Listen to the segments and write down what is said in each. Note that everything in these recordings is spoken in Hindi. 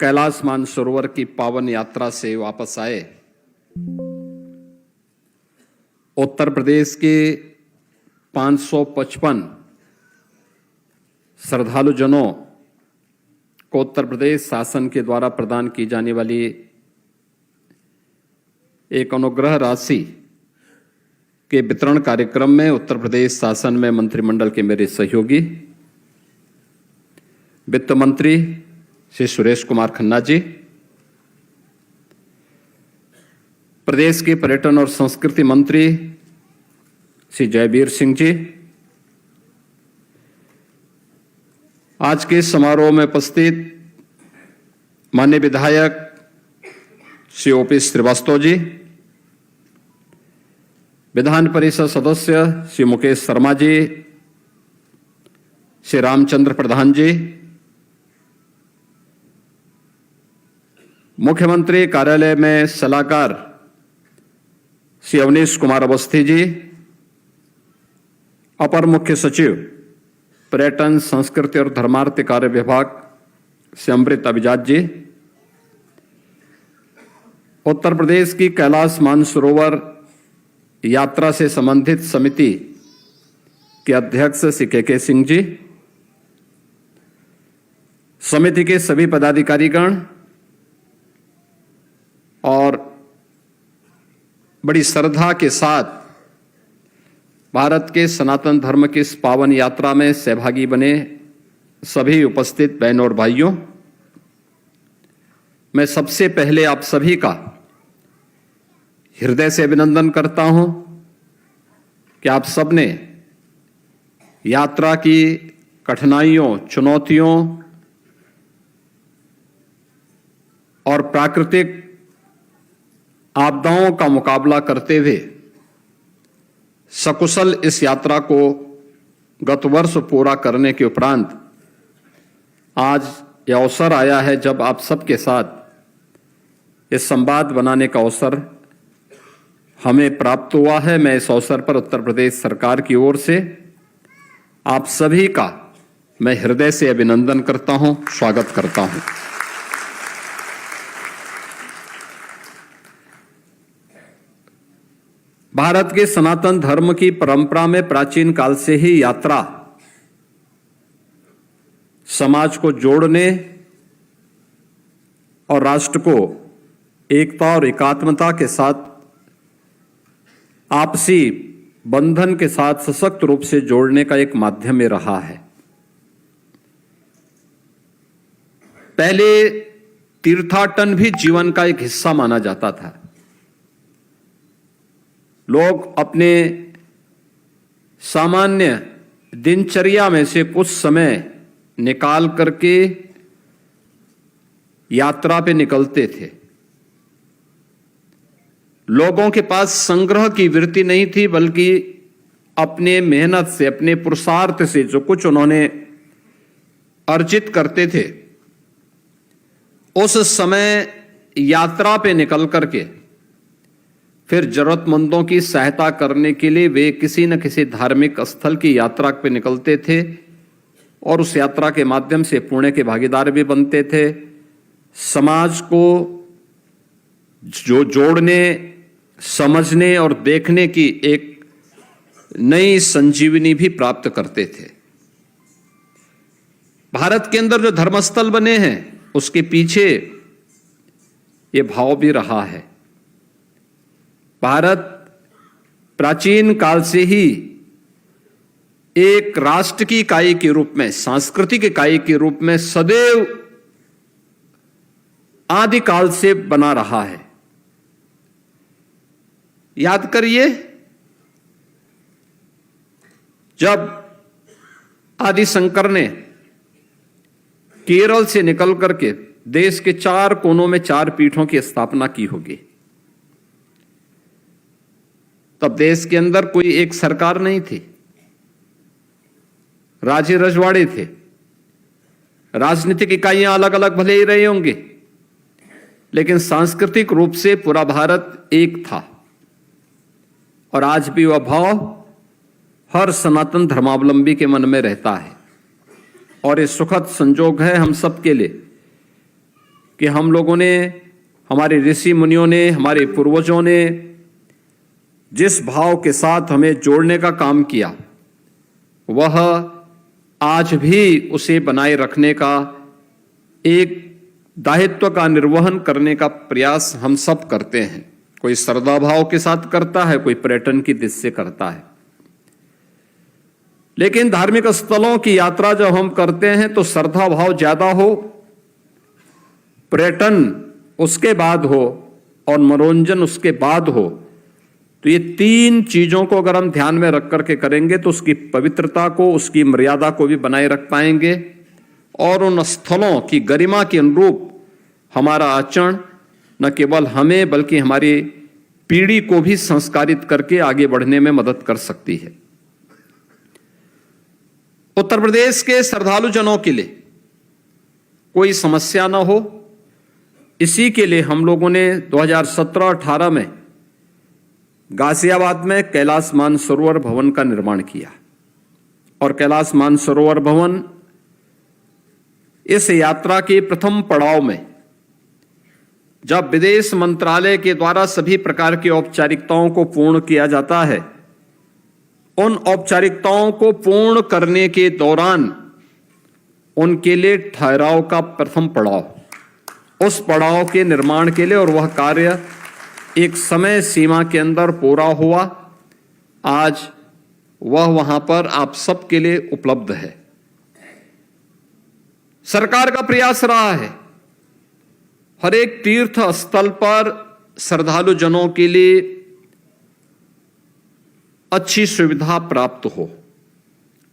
कैलाश मानसरोवर की पावन यात्रा से वापस आए उत्तर प्रदेश के 555 श्रद्धालुजनों को उत्तर प्रदेश शासन के द्वारा प्रदान की जाने वाली एक अनुग्रह राशि के वितरण कार्यक्रम में उत्तर प्रदेश शासन में मंत्रिमंडल के मेरे सहयोगी वित्त मंत्री श्री सुरेश कुमार खन्ना जी, प्रदेश के पर्यटन और संस्कृति मंत्री श्री जयवीर सिंह जी, आज के समारोह में उपस्थित माननीय विधायक श्री ओपी श्रीवास्तव जी, विधान परिषद सदस्य श्री मुकेश शर्मा जी, श्री रामचंद्र प्रधान जी, मुख्यमंत्री कार्यालय में सलाहकार श्री अवनीश कुमार अवस्थी जी, अपर मुख्य सचिव पर्यटन संस्कृति और धर्मार्थ कार्य विभाग श्री अमृत अभिजात जी, उत्तर प्रदेश की कैलाश मानसरोवर यात्रा से संबंधित समिति के अध्यक्ष श्री के सिंह जी, समिति के सभी पदाधिकारीगण और बड़ी श्रद्धा के साथ भारत के सनातन धर्म की इस पावन यात्रा में सहभागी बने सभी उपस्थित बहनों और भाइयों, मैं सबसे पहले आप सभी का हृदय से अभिनंदन करता हूं कि आप सबने यात्रा की कठिनाइयों, चुनौतियों और प्राकृतिक आपदाओं का मुकाबला करते हुए सकुशल इस यात्रा को गत वर्ष पूरा करने के उपरांत आज यह अवसर आया है जब आप सबके साथ इस संवाद बनाने का अवसर हमें प्राप्त हुआ है। मैं इस अवसर पर उत्तर प्रदेश सरकार की ओर से आप सभी का मैं हृदय से अभिनंदन करता हूं, स्वागत करता हूं। भारत के सनातन धर्म की परंपरा में प्राचीन काल से ही यात्रा समाज को जोड़ने और राष्ट्र को एकता और एकात्मता के साथ आपसी बंधन के साथ सशक्त रूप से जोड़ने का एक माध्यम में रहा है। पहले तीर्थाटन भी जीवन का एक हिस्सा माना जाता था। लोग अपने सामान्य दिनचर्या में से कुछ समय निकाल करके यात्रा पे निकलते थे। लोगों के पास संग्रह की वृत्ति नहीं थी, बल्कि अपने मेहनत से, अपने पुरुषार्थ से जो कुछ उन्होंने अर्जित करते थे, उस समय यात्रा पे निकल करके फिर जरूरतमंदों की सहायता करने के लिए वे किसी न किसी धार्मिक स्थल की यात्रा पे निकलते थे और उस यात्रा के माध्यम से पुण्य के भागीदार भी बनते थे। समाज को जो जोड़ने, समझने और देखने की एक नई संजीवनी भी प्राप्त करते थे। भारत के अंदर जो धर्मस्थल बने हैं उसके पीछे ये भाव भी रहा है। भारत प्राचीन काल से ही एक राष्ट्र की इकाई के रूप में, सांस्कृतिक इकाई के रूप में सदैव आदिकाल से बना रहा है। याद करिए, जब आदि शंकर ने केरल से निकल करके देश के 4 कोनों में 4 पीठों की स्थापना की होगी, तब देश के अंदर कोई एक सरकार नहीं थी, राज्य रजवाड़े थे, राजनीतिक इकाइयां अलग अलग भले ही रहे होंगे, लेकिन सांस्कृतिक रूप से पूरा भारत एक था। और आज भी वह भाव हर सनातन धर्मावलंबी के मन में रहता है। और ये सुखद संजोग है हम सब के लिए कि हम लोगों ने, हमारे ऋषि मुनियों ने, हमारे पूर्वजों ने जिस भाव के साथ हमें जोड़ने का काम किया, वह आज भी उसे बनाए रखने का, एक दायित्व का निर्वहन करने का प्रयास हम सब करते हैं। कोई श्रद्धा भाव के साथ करता है, कोई पर्यटन की दृष्टि से करता है। लेकिन धार्मिक स्थलों की यात्रा जब हम करते हैं तो श्रद्धा भाव ज्यादा हो, पर्यटन उसके बाद हो और मनोरंजन उसके बाद हो, तो ये तीन चीजों को अगर हम ध्यान में रख करके करेंगे तो उसकी पवित्रता को, उसकी मर्यादा को भी बनाए रख पाएंगे और उन स्थलों की गरिमा के अनुरूप हमारा आचरण न केवल हमें बल्कि हमारी पीढ़ी को भी संस्कारित करके आगे बढ़ने में मदद कर सकती है। उत्तर प्रदेश के श्रद्धालु जनों के लिए कोई समस्या न हो, इसी के लिए हम लोगों ने 2017-18 में गाजियाबाद में कैलाश मानसरोवर भवन का निर्माण किया और कैलाश मानसरोवर भवन इस यात्रा के प्रथम पड़ाव में, जब विदेश मंत्रालय के द्वारा सभी प्रकार की औपचारिकताओं को पूर्ण किया जाता है, उन औपचारिकताओं को पूर्ण करने के दौरान उनके लिए ठहराव का प्रथम पड़ाव, उस पड़ाव के निर्माण के लिए, और वह कार्य एक समय सीमा के अंदर पूरा हुआ। आज वह वहां पर आप सबके लिए उपलब्ध है। सरकार का प्रयास रहा है हर एक तीर्थ स्थल पर श्रद्धालु जनों के लिए अच्छी सुविधा प्राप्त हो,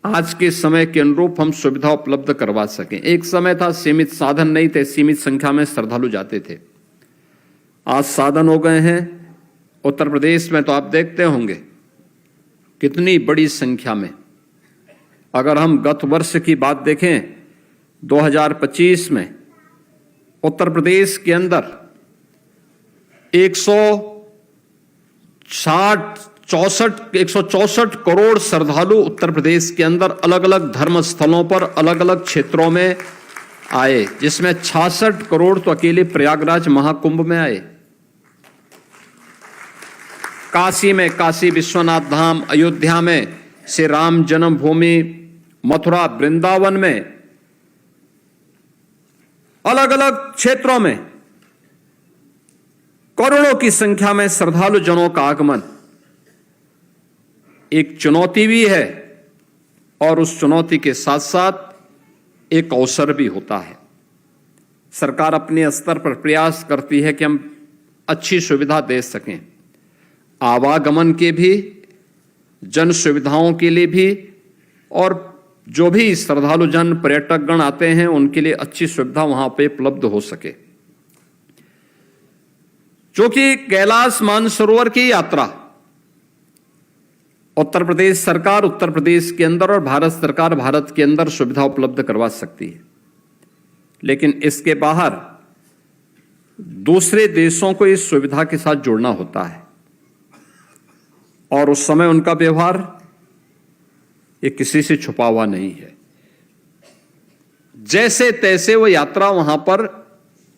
आज के समय के अनुरूप हम सुविधा उपलब्ध करवा सकें। एक समय था सीमित साधन नहीं थे, सीमित संख्या में श्रद्धालु जाते थे। आज साधन हो गए हैं। उत्तर प्रदेश में तो आप देखते होंगे कितनी बड़ी संख्या में, अगर हम गत वर्ष की बात देखें 2025 में उत्तर प्रदेश के अंदर 164 करोड़ श्रद्धालु उत्तर प्रदेश के अंदर अलग अलग धर्म स्थलों पर अलग अलग क्षेत्रों में आए, जिसमें 66 करोड़ तो अकेले प्रयागराज महाकुंभ में आए। काशी में काशी विश्वनाथ धाम, अयोध्या में श्री राम जन्मभूमि, मथुरा वृंदावन में, अलग अलग क्षेत्रों में करोड़ों की संख्या में श्रद्धालु जनों का आगमन एक चुनौती भी है और उस चुनौती के साथ साथ एक अवसर भी होता है। सरकार अपने स्तर पर प्रयास करती है कि हम अच्छी सुविधा दे सकें, आवागमन के भी, जन सुविधाओं के लिए भी, और जो भी श्रद्धालु जन पर्यटक गण आते हैं उनके लिए अच्छी सुविधा वहां पे उपलब्ध हो सके। क्योंकि कैलाश मानसरोवर की यात्रा उत्तर प्रदेश सरकार उत्तर प्रदेश के अंदर और भारत सरकार भारत के अंदर सुविधा उपलब्ध करवा सकती है, लेकिन इसके बाहर दूसरे देशों को इस सुविधा के साथ जोड़ना होता है और उस समय उनका व्यवहार ये किसी से छुपा हुआ नहीं है। जैसे तैसे वो यात्रा वहां पर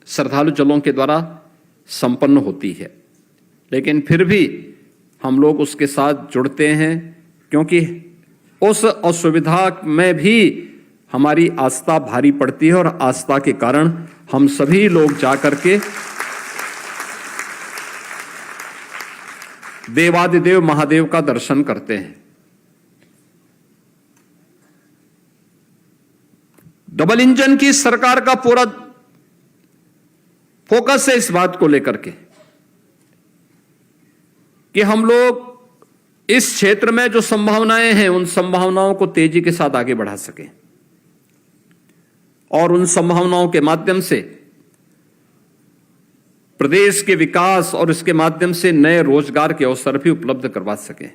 श्रद्धालु जनों के द्वारा संपन्न होती है, लेकिन फिर भी हम लोग उसके साथ जुड़ते हैं क्योंकि उस असुविधा में भी हमारी आस्था भारी पड़ती है और आस्था के कारण हम सभी लोग जाकर के देवादिदेव महादेव का दर्शन करते हैं। डबल इंजन की सरकार का पूरा फोकस है इस बात को लेकर के कि हम लोग इस क्षेत्र में जो संभावनाएं हैं उन संभावनाओं को तेजी के साथ आगे बढ़ा सकें और उन संभावनाओं के माध्यम से प्रदेश के विकास और इसके माध्यम से नए रोजगार के अवसर भी उपलब्ध करवा सकें।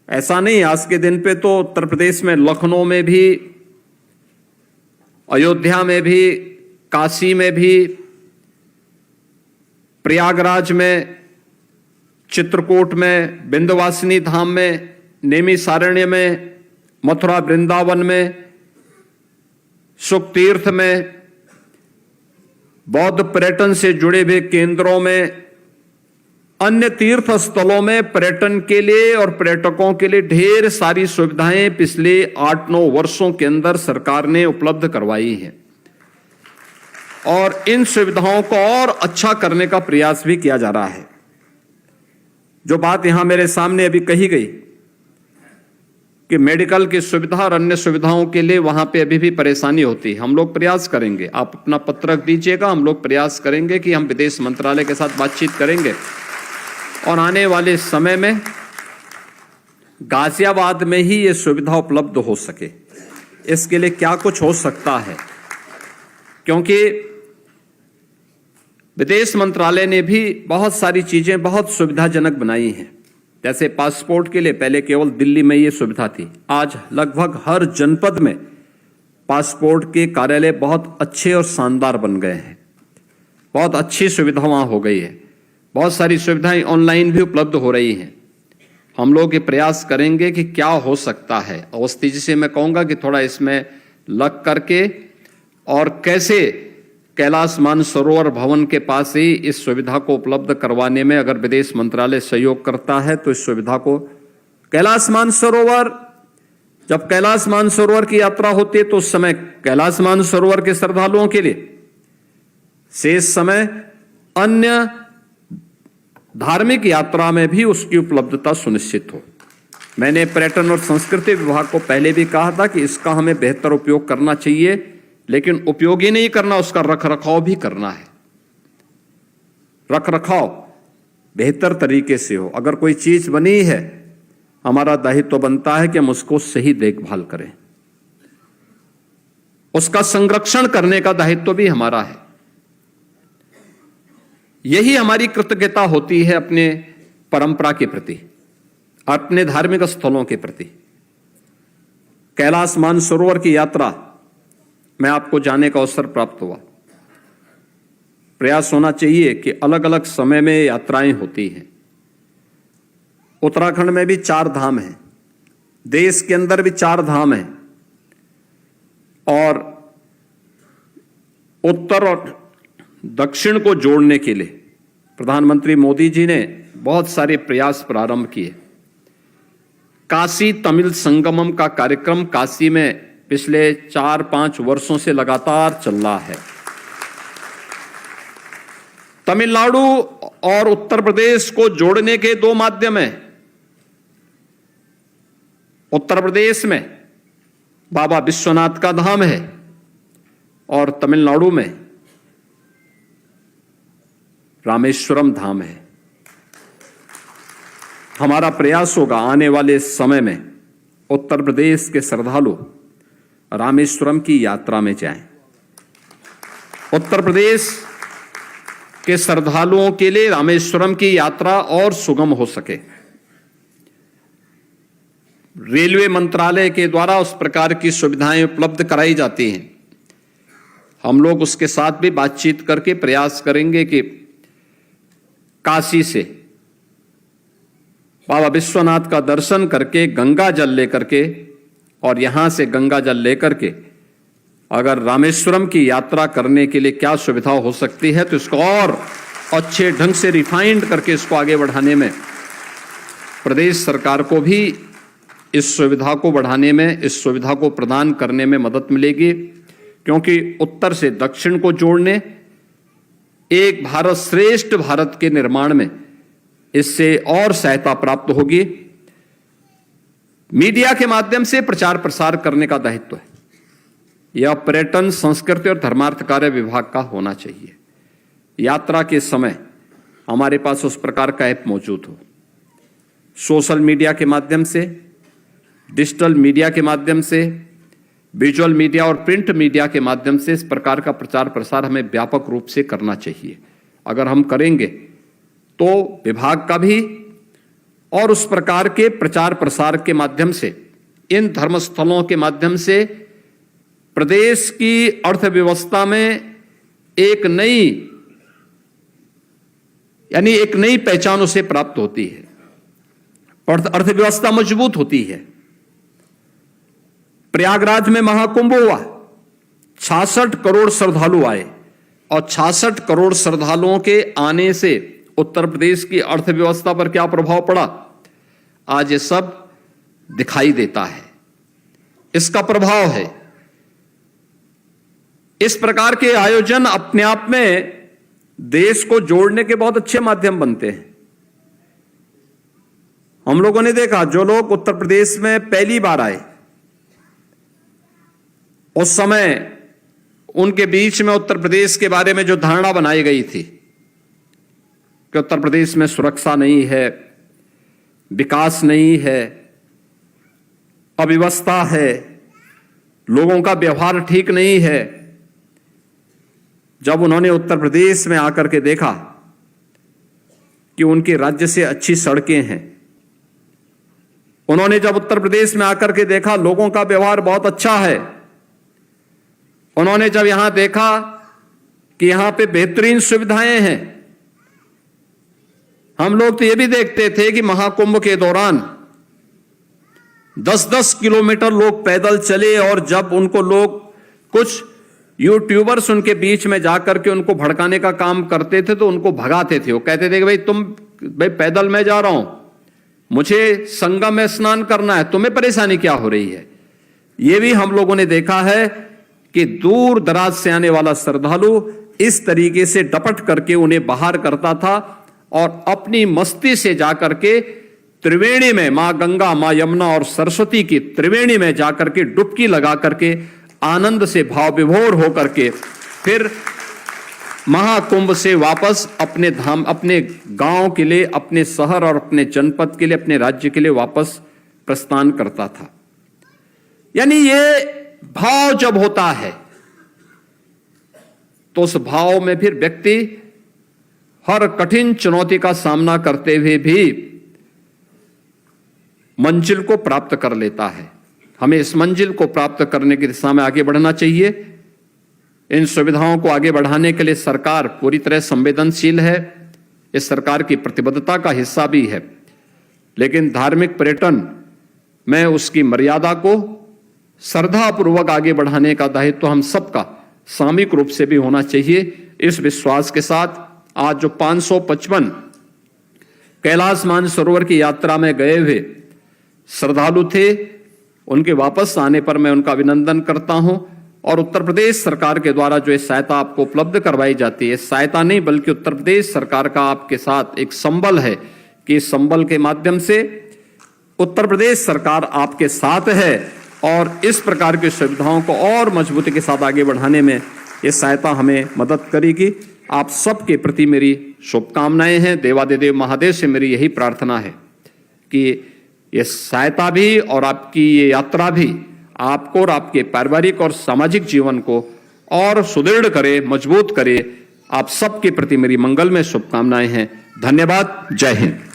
ऐसा नहीं, आज के दिन पे तो उत्तर प्रदेश में लखनऊ में भी, अयोध्या में भी, काशी में भी, प्रयागराज में, चित्रकूट में, विंध्यवासिनी धाम में, नेमिषारण्य में, मथुरा वृंदावन में, सुखतीर्थ में, बौद्ध पर्यटन से जुड़े हुए केंद्रों में, अन्य तीर्थ स्थलों में पर्यटन के लिए और पर्यटकों के लिए ढेर सारी सुविधाएं पिछले 8-9 वर्षों के अंदर सरकार ने उपलब्ध करवाई हैं और इन सुविधाओं को और अच्छा करने का प्रयास भी किया जा रहा है। जो बात यहां मेरे सामने अभी कही गई कि मेडिकल की सुविधा और अन्य सुविधाओं के लिए वहां पे अभी भी परेशानी होती है, हम लोग प्रयास करेंगे। आप अपना पत्र रख दीजिएगा, हम लोग प्रयास करेंगे कि हम विदेश मंत्रालय के साथ बातचीत करेंगे और आने वाले समय में गाजियाबाद में ही ये सुविधा उपलब्ध हो सके। इसके लिए क्या कुछ हो सकता है, क्योंकि विदेश मंत्रालय ने भी बहुत सारी चीजें बहुत सुविधाजनक बनाई हैं। जैसे पासपोर्ट के लिए पहले केवल दिल्ली में ये सुविधा थी, आज लगभग हर जनपद में पासपोर्ट के कार्यालय बहुत अच्छे और शानदार बन गए हैं। बहुत अच्छी सुविधा वहां हो गई है। बहुत सारी सुविधाएं ऑनलाइन भी उपलब्ध हो रही हैं। हम लोग ये प्रयास करेंगे कि क्या हो सकता है। अवस्थी जी से मैं कहूंगा कि थोड़ा इसमें लग करके और कैसे कैलाश मानसरोवर भवन के पास ही इस सुविधा को उपलब्ध करवाने में अगर विदेश मंत्रालय सहयोग करता है तो इस सुविधा को कैलाश मानसरोवर, जब कैलाश मानसरोवर की यात्रा होती है तो उस समय कैलाश मानसरोवर के श्रद्धालुओं के लिए, शेष समय अन्य धार्मिक यात्रा में भी उसकी उपलब्धता सुनिश्चित हो। मैंने पर्यटन और संस्कृति विभाग को पहले भी कहा था कि इसका हमें बेहतर उपयोग करना चाहिए, लेकिन उपयोग ही नहीं करना, उसका रखरखाव भी करना है। रखरखाव बेहतर तरीके से हो। अगर कोई चीज बनी है, हमारा दायित्व बनता है कि हम उसको सही देखभाल करें, उसका संरक्षण करने का दायित्व भी हमारा है। यही हमारी कृतज्ञता होती है अपने परंपरा के प्रति, अपने धार्मिक स्थलों के प्रति। कैलाश मानसरोवर की यात्रा में आपको जाने का अवसर प्राप्त हुआ। प्रयास होना चाहिए कि अलग अलग समय में यात्राएं होती हैं। उत्तराखंड में भी 4 धाम हैं, देश के अंदर भी 4 धाम हैं और उत्तर और दक्षिण को जोड़ने के लिए प्रधानमंत्री मोदी जी ने बहुत सारे प्रयास प्रारंभ किए। काशी तमिल संगमम का कार्यक्रम काशी में पिछले 4-5 वर्षों से लगातार चल रहा है। तमिलनाडु और उत्तर प्रदेश को जोड़ने के 2 माध्यम हैं। उत्तर प्रदेश में बाबा विश्वनाथ का धाम है और तमिलनाडु में रामेश्वरम धाम है। हमारा प्रयास होगा आने वाले समय में उत्तर प्रदेश के श्रद्धालु रामेश्वरम की यात्रा में जाएं। उत्तर प्रदेश के श्रद्धालुओं के लिए रामेश्वरम की यात्रा और सुगम हो सके। रेलवे मंत्रालय के द्वारा उस प्रकार की सुविधाएं उपलब्ध कराई जाती हैं। हम लोग उसके साथ भी बातचीत करके प्रयास करेंगे कि काशी से बाबा विश्वनाथ का दर्शन करके गंगा जल लेकर के और यहां से गंगा जल लेकर के अगर रामेश्वरम की यात्रा करने के लिए क्या सुविधा हो सकती है तो इसको और अच्छे ढंग से रिफाइंड करके इसको आगे बढ़ाने में प्रदेश सरकार को भी इस सुविधा को बढ़ाने में, इस सुविधा को प्रदान करने में मदद मिलेगी। क्योंकि उत्तर से दक्षिण को जोड़ने, एक भारत श्रेष्ठ भारत के निर्माण में इससे और सहायता प्राप्त होगी। मीडिया के माध्यम से प्रचार प्रसार करने का दायित्व है। यह पर्यटन, संस्कृति और धर्मार्थ कार्य विभाग का होना चाहिए। यात्रा के समय हमारे पास उस प्रकार का ऐप मौजूद हो। सोशल मीडिया के माध्यम से, डिजिटल मीडिया के माध्यम से, विजुअल मीडिया और प्रिंट मीडिया के माध्यम से इस प्रकार का प्रचार प्रसार हमें व्यापक रूप से करना चाहिए। अगर हम करेंगे तो विभाग का भी और उस प्रकार के प्रचार प्रसार के माध्यम से, इन धर्मस्थलों के माध्यम से प्रदेश की अर्थव्यवस्था में एक नई पहचान उसे प्राप्त होती है। अर्थव्यवस्था मजबूत होती है। प्रयागराज में महाकुंभ हुआ, 66 करोड़ श्रद्धालु आए, और 66 करोड़ श्रद्धालुओं के आने से उत्तर प्रदेश की अर्थव्यवस्था पर क्या प्रभाव पड़ा, आज ये सब दिखाई देता है। इसका प्रभाव है। इस प्रकार के आयोजन अपने आप में देश को जोड़ने के बहुत अच्छे माध्यम बनते हैं। हम लोगों ने देखा, जो लोग उत्तर प्रदेश में पहली बार आए, उस समय उनके बीच में उत्तर प्रदेश के बारे में जो धारणा बनाई गई थी कि उत्तर प्रदेश में सुरक्षा नहीं है, विकास नहीं है, अव्यवस्था है, लोगों का व्यवहार ठीक नहीं है, जब उन्होंने उत्तर प्रदेश में आकर के देखा कि उनके राज्य से अच्छी सड़कें हैं, उन्होंने जब उत्तर प्रदेश में आकर के देखा लोगों का व्यवहार बहुत अच्छा है, उन्होंने जब यहां देखा कि यहां पे बेहतरीन सुविधाएं हैं। हम लोग तो ये भी देखते थे कि महाकुंभ के दौरान 10-10 किलोमीटर लोग पैदल चले, और जब उनको लोग, कुछ यूट्यूबर्स उनके बीच में जाकर के उनको भड़काने का काम करते थे तो उनको भगाते थे। वो कहते थे कि भाई पैदल मैं जा रहा हूं, मुझे संगम में स्नान करना है, तुम्हें परेशानी क्या हो रही है। यह भी हम लोगों ने देखा है कि दूर दराज से आने वाला श्रद्धालु इस तरीके से डपट करके उन्हें बाहर करता था और अपनी मस्ती से जाकर के त्रिवेणी में, मां गंगा, मां यमुना और सरस्वती की त्रिवेणी में जाकर के डुबकी लगा करके आनंद से भाव विभोर होकर के फिर महाकुंभ से वापस अपने धाम, अपने गांव के लिए, अपने शहर और अपने जनपद के लिए, अपने राज्य के लिए वापस प्रस्थान करता था। यानी ये भाव जब होता है तो उस भाव में फिर व्यक्ति हर कठिन चुनौती का सामना करते हुए भी मंजिल को प्राप्त कर लेता है। हमें इस मंजिल को प्राप्त करने की दिशा में आगे बढ़ना चाहिए। इन सुविधाओं को आगे बढ़ाने के लिए सरकार पूरी तरह संवेदनशील है, इस सरकार की प्रतिबद्धता का हिस्सा भी है। लेकिन धार्मिक पर्यटन में उसकी मर्यादा को श्रद्धापूर्वक आगे बढ़ाने का दायित्व हम सबका सामूहिक रूप से भी होना चाहिए। इस विश्वास के साथ आज जो 555 कैलाश मानसरोवर की यात्रा में गए हुए श्रद्धालु थे, उनके वापस आने पर मैं उनका अभिनंदन करता हूं। और उत्तर प्रदेश सरकार के द्वारा जो सहायता आपको उपलब्ध करवाई जाती है, सहायता नहीं बल्कि उत्तर प्रदेश सरकार का आपके साथ एक संबल है कि इस संबल के माध्यम से उत्तर प्रदेश सरकार आपके साथ है और इस प्रकार की सुविधाओं को और मजबूती के साथ आगे बढ़ाने में ये सहायता हमें मदद करेगी। आप सबके प्रति मेरी शुभकामनाएं हैं। देवादिदेव महादेव से मेरी यही प्रार्थना है कि ये सहायता भी और आपकी ये यात्रा भी आपको और आपके पारिवारिक और सामाजिक जीवन को और सुदृढ़ करे, मजबूत करे। आप सबके प्रति मेरी मंगलमय शुभकामनाएं हैं। धन्यवाद। जय हिंद।